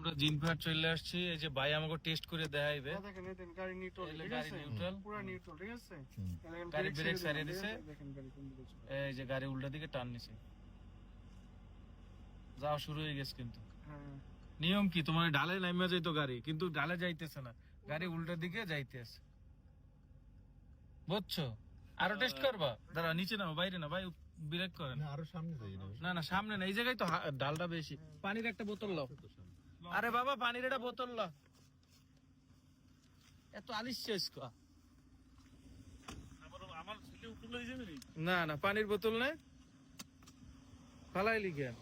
আমরা জিনপাহাড় চলে আসছি। এই যে ভাই আমাকে টেস্ট করে দেখাইবে। দেখেন এই গাড়ি নিউট্রাল, এই যে ঠিক গাড়ি আছে নিউট্রাল, পুরো নিউট্রাল, ঠিক আছে। গাড়ি ব্রেক সারিয়ে দিছে। দেখেন গাড়ি কোন দিকে চলে। এই যে গাড়ি উল্টা দিকে টান নিছে, যাওয়া শুরু হয়ে গেছে। কিন্তু হ্যাঁ নিয়ম কি, তোমার ডালে নামিয়া যাইতো গাড়ি, কিন্তু ডালে যাইতেছে না, গাড়ি উল্টা দিকে যাইতেছে, বুঝছো? আরো টেস্ট করবা? দাঁড়া, নিচে নাও, বাইরে না ভাই, ব্রেক করেন। আরো সামনে যাই না। না না, সামনে না, এই জায়গায় তো ডালটা বেশি। পানির একটা বোতল লাও। আরে বাবা, পানির একটা বোতল লাও। এত আলিশ শেষ কা? না না, পানির বোতল নেই, ফালাইলি কেন?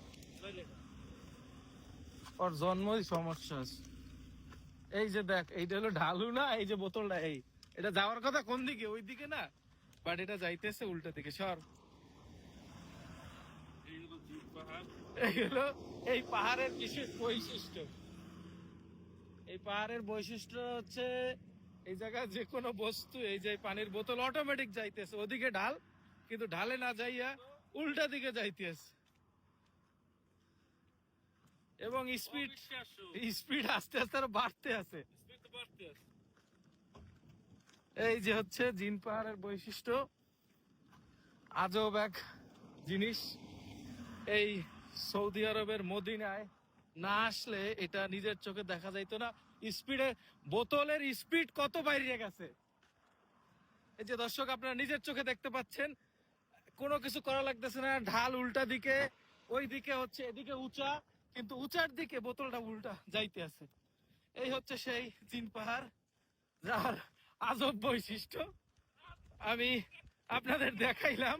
ওর জন্মই সমস্যা আছে। এই যে দেখ, এইটা হলো ঢালু না, এই যে বোতলটা, এই এটা যাওয়ার কথা কোন দিকে? ওই দিকে না, বাট এটা যাইতেছে উল্টা দিকে। সর। এই পাহাড়ের বিশেষ বৈশিষ্ট্য। এই পাহাড়ের বৈশিষ্ট্য হচ্ছে এই জায়গায় যে কোনো বস্তু, এই যে পানির বোতল অটোমেটিক যাইতেছে ওদিকে ঢাল, কিন্তু ঢালে না যাইয়া উল্টা দিকে যাইতেছে, এবং স্পিড আস্তে আস্তে আরো বাড়তে আছে। এই যে হচ্ছে জিন পাহাড়ের বৈশিষ্ট্য, আজব এক জিনিস। এই সৌদি আরবের মদিনায় না আসলে এটা নিজের চোখে দেখা যাইতো না। স্পিডে বোতলের স্পিড কত বাইরে গেছে, এই যে দর্শক আপনারা নিজের চোখে দেখতে পাচ্ছেন। কোনো কিছু করা লাগতেছে না, ঢাল উল্টা দিকে, ওই দিকে হচ্ছে এদিকে উঁচা, কিন্তু উঁচার দিকে বোতলটা উল্টা যাইতে আছে। এই হচ্ছে সেই জিন পাহাড়, যার আজব বৈশিষ্ট্য আমি আপনাদের দেখাইলাম।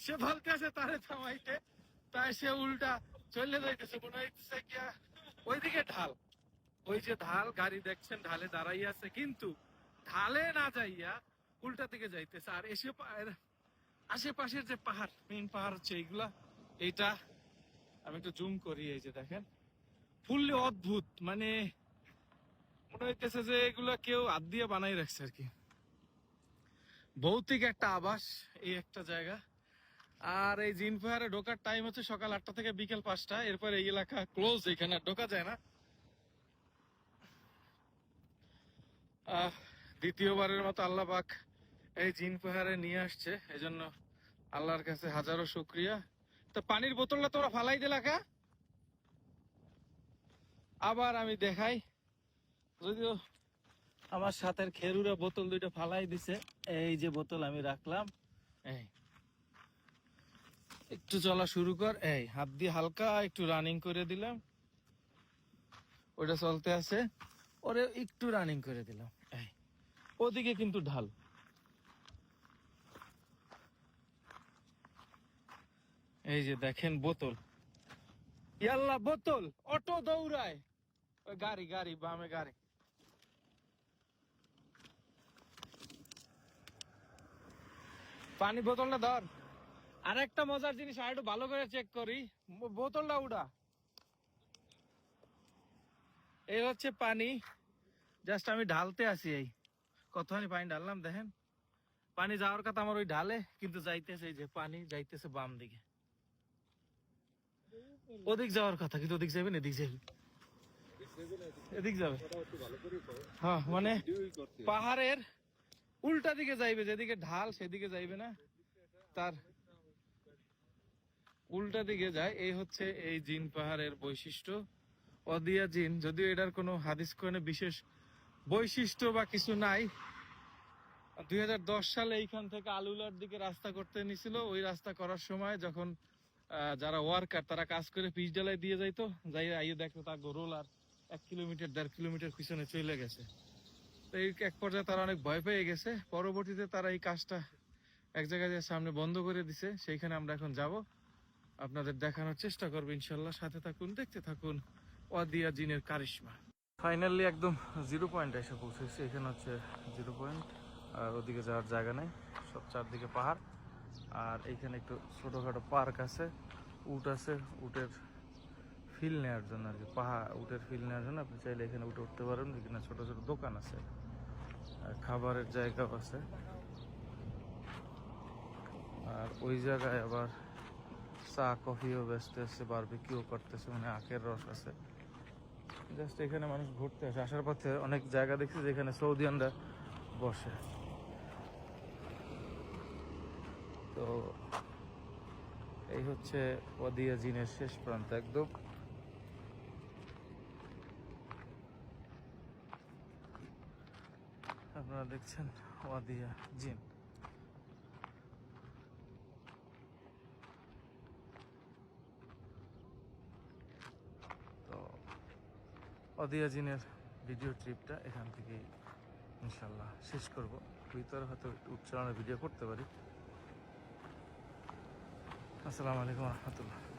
সে বলতেছে তারে থামাইতে, তাই সে উল্টা চলে যাইতেছে, মনে হইতেছে গিয়া ওইদিকে ঢাল, ওই যে ঢাল, গাড়ি দেখছেন ঢালে দাঁড়াই আছে, কিন্তু ঢালে না যাইয়া উল্টা দিকে যাইতেছে। আর এসে আশেপাশের যে পাহাড়, মেইন পাহাড় হচ্ছে এইগুলা। এইটা আমি একটু জুম করি, এই যে দেখেন, ফুললি অদ্ভুত, মানে মনে হইতেছে যে এগুলা কেউ হাত দিয়ে বানাই রাখছে আর কি। ভৌতিক একটা আবাস এই একটা জায়গা। আর এই জিন পাহাড়ে ঢোকার টাইম হচ্ছে সকাল 8টা থেকে বিকেল 5টা, এরপর এই এলাকা ক্লোজ, এখানে আর ঢোকা যায় না। দ্বিতীয়বারের মতো আল্লাহ পাক এই জিন পাহাড়ে নিয়ে আসছে, এই জন্য আল্লাহর কাছে হাজারো শুকরিয়া। তো পানির বোতলটা তোরা ফালাই দিলা কা? আবার আমি দেখাই, যদিও আমার সাথের খেরুরা বোতল দুইটা ফালাই দিছে। এই যে বোতল আমি রাখলাম, এই একটু চলা শুরু কর, এই হাত দিয়ে হালকা একটু রানিং করে দিলাম, ওটা চলতে আছে, ওরে একটু রানিং করে দিলাম। এই ওদিকে কিন্তু ঢাল, এই যে দেখেন বোতল, ইয়াল্লা বোতল, অটো দৌড়ায়, ওই গাড়ি গাড়ি বামে গাড়ি। পানি বোতলটা ধর। আর একটা মজার জিনিস, আর একটু ভালো করে চেক করি, বোতলটা উড়া। এই হচ্ছে পানি, জাস্ট আমি ঢালতে আসি, এই কতখানি পানি ঢাললাম দেখেন। পানি যাওয়ার কথা আমার ওই ঢালে, কিন্তু যাইতেছে, এই যে পানি যাইতেছে বাম দিকে, ওদিক যাওয়ার কথা, কিন্তু ওদিক যাবে না, এদিক যাবে, এদিক যাবে। হ্যাঁ, মানে পাহাড়ের উল্টা দিকে যাইবে, যেদিকে ঢাল সেদিকে যাইবে না, তার উল্টা দিকে যায়। এই হচ্ছে এই জিন পাহাড়ের বৈশিষ্ট্য, অদিয়া জিন। যদিও এটার কোনো হাদিস কোরআনে বিশেষ বৈশিষ্ট্য বা কিছু নাই। 2010 সালে এইখান থেকে আলুলার দিকে রাস্তা করতে নিছিল। ওই রাস্তা করার সময় যখন যারা ওয়ার্কার তারা কাজ করে পিচ ডালাই দিয়ে যাইতো, যাই আইয়ে দেখতো তার রোল আর 1 কিলোমিটার 1.5 কিলোমিটার পিছনে চলে গেছে। তো এই এক পর্যায়ে তারা অনেক ভয় পেয়ে গেছে। পরবর্তীতে তারা এই কাজটা এক জায়গায় সামনে বন্ধ করে দিছে, সেইখানে আমরা এখন যাব, আপনাদের দেখানোর চেষ্টা করবো ইনশাল্লাহ। সাথে থাকুন, দেখতে থাকুন ওয়াদিয়া জিনের কারিশমা। ফাইনালি একদম 0 পয়েন্টে এসে পৌঁছেছি। এখানে হচ্ছে 0 পয়েন্ট, আর ওদিকে যাওয়ার জায়গা নেই, সব চারদিকে পাহাড়। আর এইখানে একটু ছোটখাটো পার্ক আছে, উট আছে, উটের ফিল নেওয়ার জন্য আর কি। উটের ফিল নেওয়ার জন্য আপনি চাইলে এখানে উঠে উঠতে পারেন। এখানে ছোট ছোট দোকান আছে, আর খাবারের জায়গাও আছে। আর ওই জায়গায় আবার চা কফিও বেচতেছে, বারবিকিউ করতেছে, মানে আখের রস আছে। জাস্ট এখানে মানুষ ঘুরতে আসে। আসার পথে অনেক জায়গা দেখছি যেখানে সৌদিয়ানরা বসে। তো এই হচ্ছে ওয়াদিয়া জিনের শেষ প্রান্ত একদম। আপনারা দেখছেন ওয়াদিয়া জিন। তো ওয়াদিয়া জিনের ভিডিও ট্রিপটা এখান থেকেই ইনশাল্লাহ শেষ করব। ভিতরে হয়তো উচ্চারণের ভিডিও করতে পারি। আসসালামু আলাইকুম রহমতুল্লাহ।